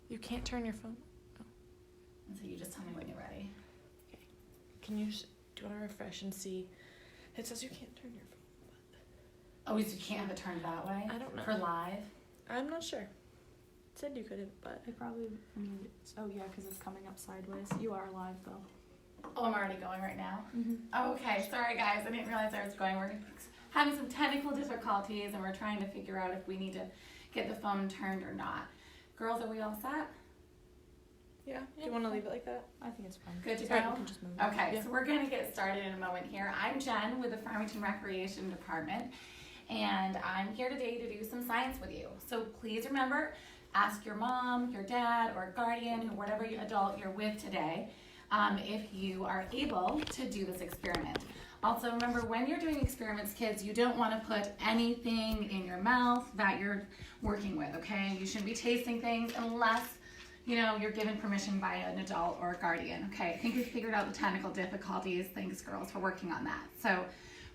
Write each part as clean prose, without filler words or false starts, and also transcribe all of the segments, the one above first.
You can't turn your phone. Oh. So you just tell me when you're ready. Okay. Do you want to refresh and see? It says you can't turn your phone. Oh, so you can't have it turned that way? I don't know. For live? I'm not sure. It said you couldn't, but I probably need it. Oh yeah, because it's coming up sideways. You are live though. Oh, I'm already going right now? Mm-hmm. Oh, okay, sorry guys, I didn't realize I was going. We're having some technical difficulties and we're trying to figure out if we need to get the phone turned or not. Girls, are we all set? yeah. Do you want to leave it like that? I think it's fine. Good to You go? can just move it. Okay, Yeah. so we're going to get started in a moment here. I'm Jen with the Farmington Recreation Department, and I'm here today to do some science with you. So please remember, ask your mom, your dad, or guardian, or whatever adult you're with today, if you are able to do this experiment. Also remember, when you're doing experiments, kids, you don't want to put anything in your mouth that you're working with, okay? You shouldn't be tasting things unless you're given permission by an adult or a guardian, okay? I think we figured out the technical difficulties. Thanks, girls, for working on that. So,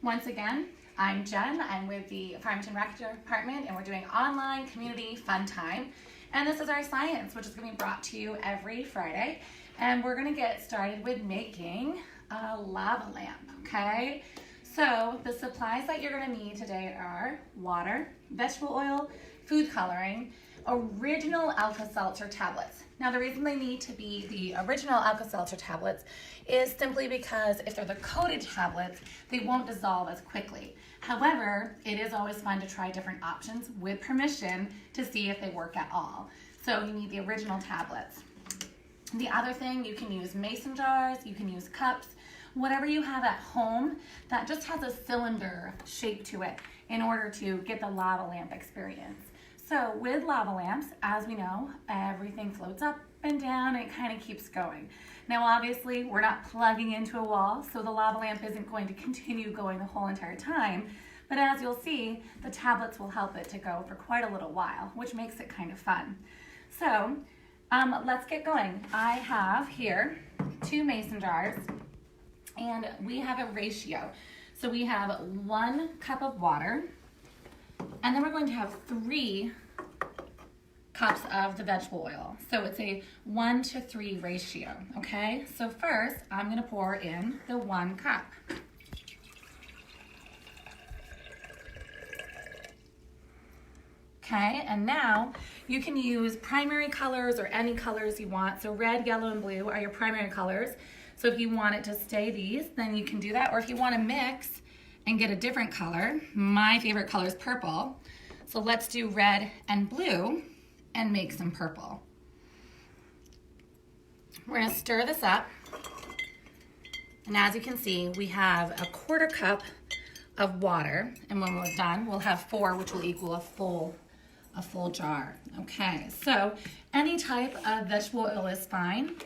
once again, I'm Jen. I'm with the Farmington Rec Department, and we're doing online community fun time. And this is our science, which is going to be brought to you every Friday. And we're going to get started with making a lava lamp, okay? So, the supplies that you're going to need today are water, vegetable oil, food coloring, original Alka-Seltzer tablets. Now the reason they need to be the original Alka-Seltzer tablets is simply because if they're the coated tablets, they won't dissolve as quickly. However, it is always fun to try different options with permission to see if they work at all. So you need the original tablets. The other thing, you can use mason jars, you can use cups, whatever you have at home that just has a cylinder shape to it in order to get the lava lamp experience. So with lava lamps, as we know, everything floats up and down and it kind of keeps going. Now obviously we're not plugging into a wall, so the lava lamp isn't going to continue going the whole entire time, but as you'll see, the tablets will help it to go for quite a little while, which makes it kind of fun. So let's get going. I have here 2 mason jars, and we have a ratio. So we have 1 cup of water, and then we're going to have 3 cups of the vegetable oil. So it's a 1-to-3 ratio, okay? So first, I'm gonna pour in the 1 cup. Okay, and now you can use primary colors or any colors you want. So red, yellow, and blue are your primary colors. So if you want it to stay these, then you can do that. Or if you want to mix and get a different color, my favorite color is purple. So let's do red and blue and make some purple. We're gonna stir this up. And as you can see, we have a 1/4 cup of water. And when we're done, we'll have 4, which will equal a full jar. Okay, so any type of vegetable oil is fine.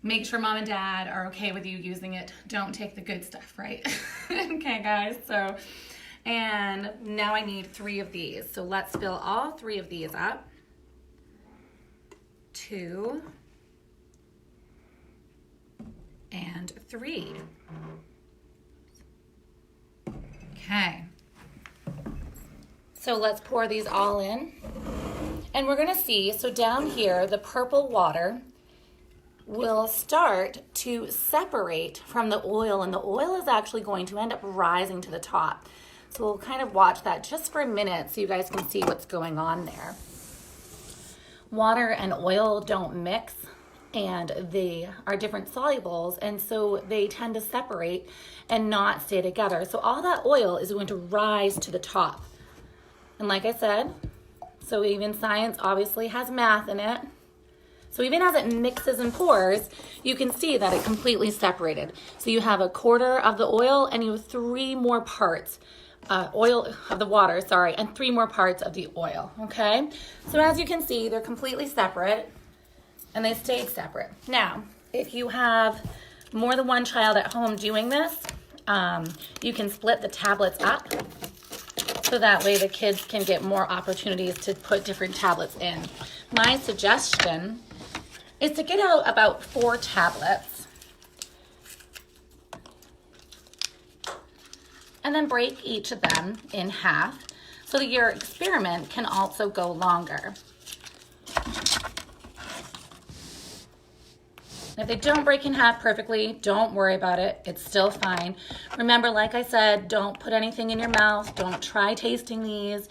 Make sure mom and dad are okay with you using it. Don't take the good stuff, right? Okay, guys, so, and now I need 3 of these. So let's fill all 3 of these up. 2 and 3. Okay. So let's pour these all in. And we're gonna see, so down here, the purple water will start to separate from the oil, and the oil is actually going to end up rising to the top. So we'll kind of watch that just for a minute so you guys can see what's going on there. Water and oil don't mix, and they are different solubles, and so they tend to separate and not stay together. So all that oil is going to rise to the top. And like I said, so even science obviously has math in it. So even as it mixes and pours, you can see that it completely separated. So you have 1/4 of the oil, and you have 3 more parts, oil of the water, sorry, and 3 more parts of the oil, okay? So as you can see, they're completely separate, and they stayed separate. Now, if you have more than 1 child at home doing this, you can split the tablets up, so that way the kids can get more opportunities to put different tablets in. My suggestion is to get out about 4 tablets and then break each of them in half so that your experiment can also go longer. And if they don't break in half perfectly, don't worry about it. It's still fine. Remember, like I said, don't put anything in your mouth. Don't try tasting these.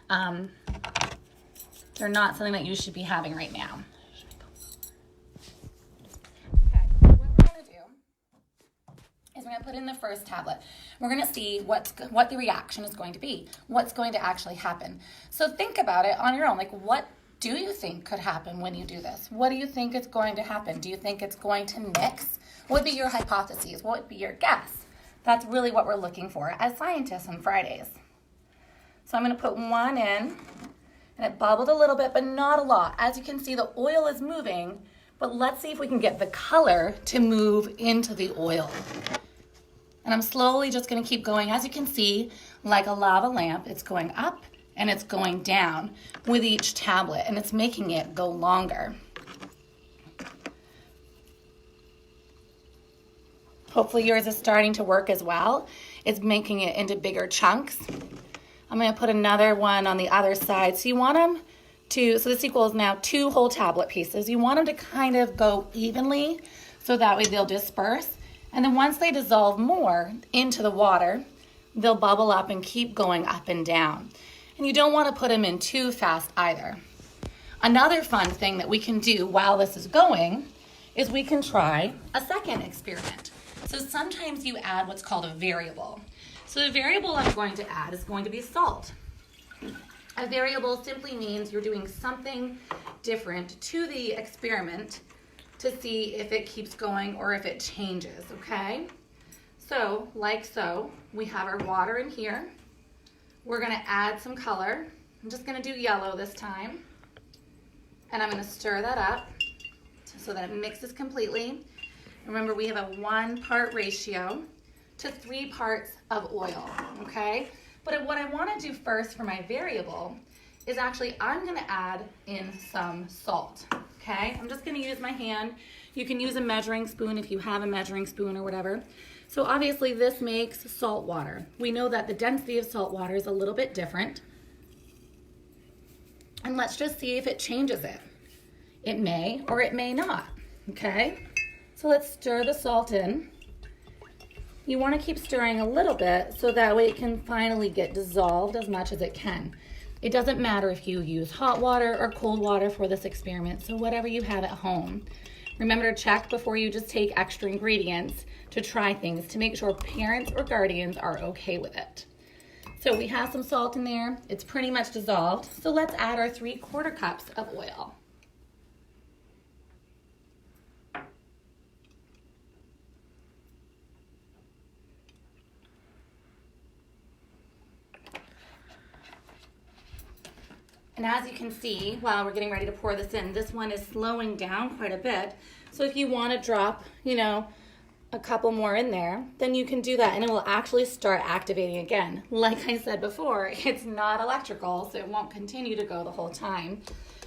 They're not something that you should be having right now. Okay, so what we're gonna do is we're gonna put in the first tablet. We're gonna see what the reaction is going to be, what's going to actually happen. So think about it on your own. Like, what do you think could happen when you do this? What do you think is going to happen? Do you think it's going to mix? What would be your hypotheses? What would be your guess? That's really what we're looking for as scientists on Fridays. So I'm gonna put one in, and it bubbled a little bit, but not a lot. As you can see, the oil is moving, but let's see if we can get the color to move into the oil. And I'm slowly just gonna keep going. As you can see, like a lava lamp, it's going up and it's going down with each tablet, and it's making it go longer. Hopefully yours is starting to work as well. It's making it into bigger chunks. I'm gonna put another one on the other side. So you want them to, so this equals now 2 whole tablet pieces. You want them to kind of go evenly so that way they'll disperse. And then once they dissolve more into the water, they'll bubble up and keep going up and down. And you don't wanna put them in too fast either. Another fun thing that we can do while this is going is we can try a second experiment. So sometimes you add what's called a variable. So the variable I'm going to add is going to be salt. A variable simply means you're doing something different to the experiment to see if it keeps going or if it changes, okay? So, like so, we have our water in here. We're gonna add some color. I'm just gonna do yellow this time. And I'm gonna stir that up so that it mixes completely. Remember, we have a 1-part ratio to 3 parts of oil, okay? But what I wanna do first for my variable is actually I'm gonna add in some salt, okay? I'm just gonna use my hand. You can use a measuring spoon if you have a measuring spoon or whatever. So obviously this makes salt water. We know that the density of salt water is a little bit different. And let's just see if it changes it. It may or it may not, okay? So let's stir the salt in. You want to keep stirring a little bit so that way it can finally get dissolved as much as it can. It doesn't matter if you use hot water or cold water for this experiment, so whatever you have at home. Remember to check before you just take extra ingredients to try things to make sure parents or guardians are okay with it. So we have some salt in there. It's pretty much dissolved. So let's add our 3/4 cups of oil. And as you can see, while we're getting ready to pour this in, this one is slowing down quite a bit. So if you want to drop, a couple more in there, then you can do that and it will actually start activating again. Like I said before, it's not electrical, so it won't continue to go the whole time.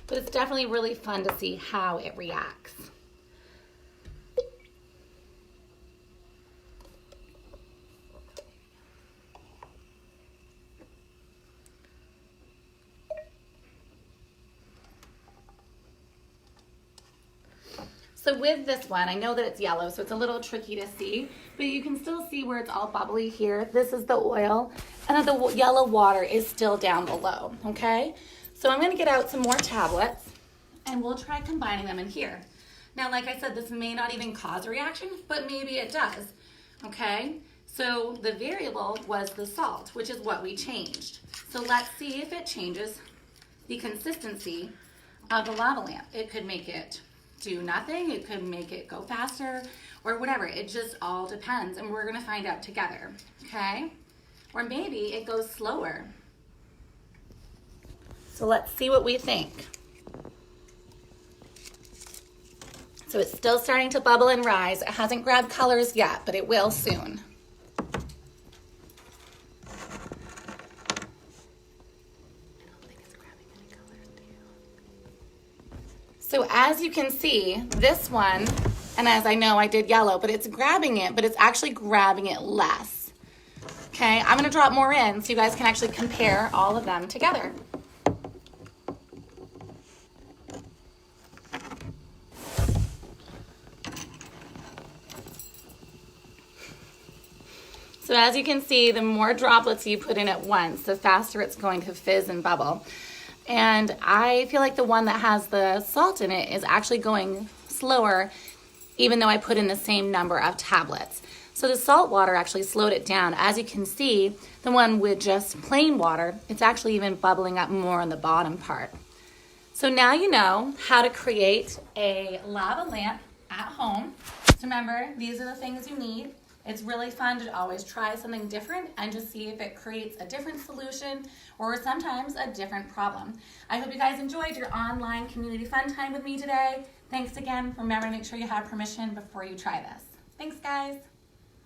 But it's definitely really fun to see how it reacts. So with this one, I know that it's yellow, so it's a little tricky to see, but you can still see where it's all bubbly here. This is the oil, and then the yellow water is still down below, okay? So I'm gonna get out some more tablets, and we'll try combining them in here. Now, like I said, this may not even cause a reaction, but maybe it does, okay? So the variable was the salt, which is what we changed. So let's see if it changes the consistency of the lava lamp. It could make it do nothing, it could make it go faster, or whatever. It just all depends, and we're gonna find out together, okay? Or maybe it goes slower. So let's see what we think. So it's still starting to bubble and rise. It hasn't grabbed colors yet, but it will soon. So as you can see, this one, and as I know I did yellow, but it's grabbing it, but it's actually grabbing it less. Okay, I'm gonna drop more in so you guys can actually compare all of them together. So as you can see, the more droplets you put in at once, the faster it's going to fizz and bubble. And I feel like the one that has the salt in it is actually going slower, even though I put in the same number of tablets. So the salt water actually slowed it down. As you can see, the one with just plain water, it's actually even bubbling up more on the bottom part. So now you know how to create a lava lamp at home. So remember, these are the things you need. It's really fun to always try something different and just see if it creates a different solution or sometimes a different problem. I hope you guys enjoyed your online community fun time with me today. Thanks again. Remember to make sure you have permission before you try this. Thanks, guys.